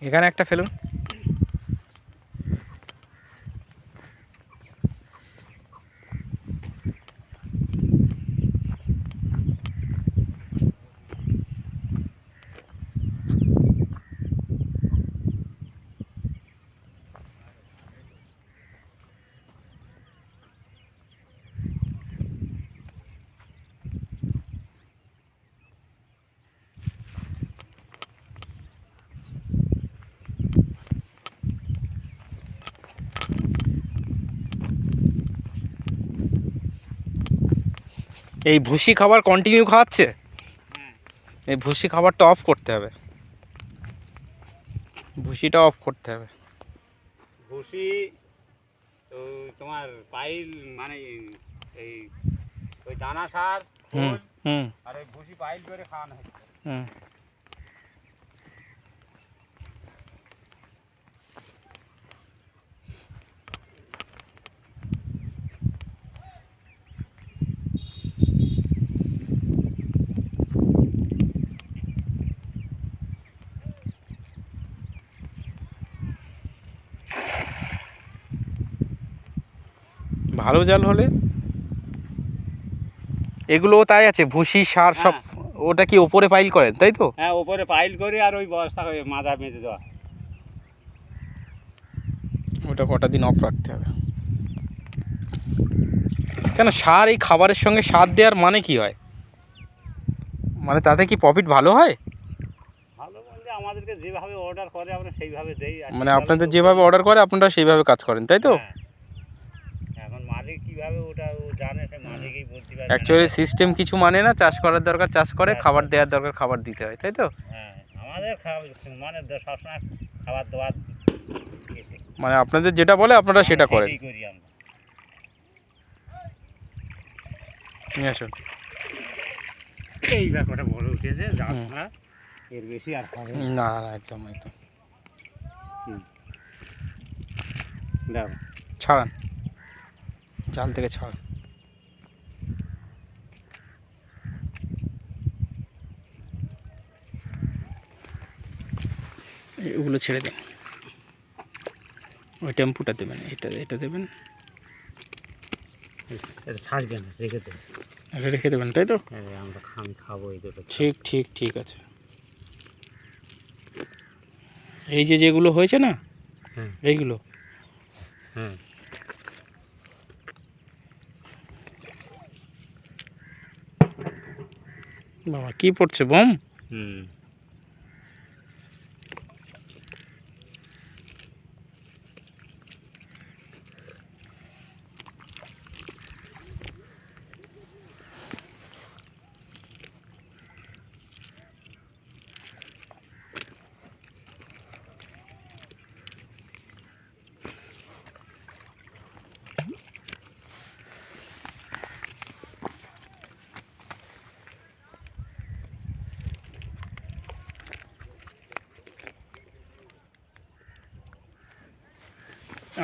এখানে একটা ফেলুন। এই ভুসি খাবার কন্টিনিউ খাওয়াচ্ছে। এই ভুসি খাবারটা অফ করতে হবে, ভুসিটা অফ করতে হবে। ভুসি তো তোমার পাইল মানে এই ওই দানা সার আর ওই ভুসি পাইল করে খাওয়ানো হচ্ছে। ভালো জাল হলে এগুলো তাই আছে, ভুসি সার সব। ওটা কি ওপরে পাইল করেন তাই তো? হ্যাঁ, ওপরে পাইল করে আর ওই বস্তা মাথা বেঁধে দেওয়া। ওটা কটা দিন অফ রাখতে হবে। কেন সার এই খাবারের সঙ্গে সার দেওয়ার মানে কি হয়? মানে তাতে কি প্রফিট ভালো হয়? ভালো বলতে আমাদেরকে যেভাবে অর্ডার করে আমরা সেইভাবে দেই। মানে আপনাদের যেভাবে অর্ডার করে আপনারা সেইভাবে কাজ করেন তাই তো? এখন মালিক কিভাবে ওটা ও জানে, সে মালিকই বলতে পারে। অ্যাকচুয়ালি সিস্টেম কিছু মানে না, চাষ করার দরকার চাষ করে, খাবার দেওয়ার দরকার খাবার দিতে হয় তাই তো? হ্যাঁ, আমাদের মানে সবসময় খাবার দাবার মানে আপনাদের যেটা বলে আপনারা সেটা করেন। করি আমরা। নিয়ে আসুন। এই ব্যাপারটা বড় উঠেছে, জাল এর বেশি আর হবে না, না, একদম একদম। দেখো ছাড়ান, জাল থেকে ছাড়ান। এগুলো ছেড়ে দিন, ওই টেম্পুটা দেবেন, এটা দেবেন, এটা ছাড়বেন, রেখে দেবেন, এটা রেখে দেবেন তাই তো? আমি খাবো এই দুটো। ঠিক ঠিক ঠিক আছে। এই যেগুলো হয়েছে না, এইগুলো বাবা কি পড়ছে বম?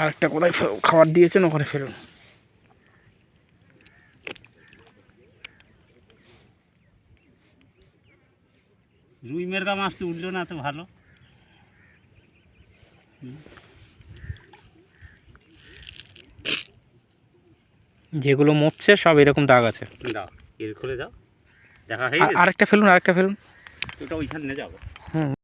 আরেকটা কোথায় খাবার দিয়েছেন ওখানে ফেলুন। রুই মেরগা মাছটা উঠলো না তো ভালো। যেগুলো মরছে সব এরকম দাগ আছে। দাও, এর খুলে দাও, দেখা আরেকটা ফেলুন, আরেকটা ফেলুন। ওটা ওইখানে যাবো।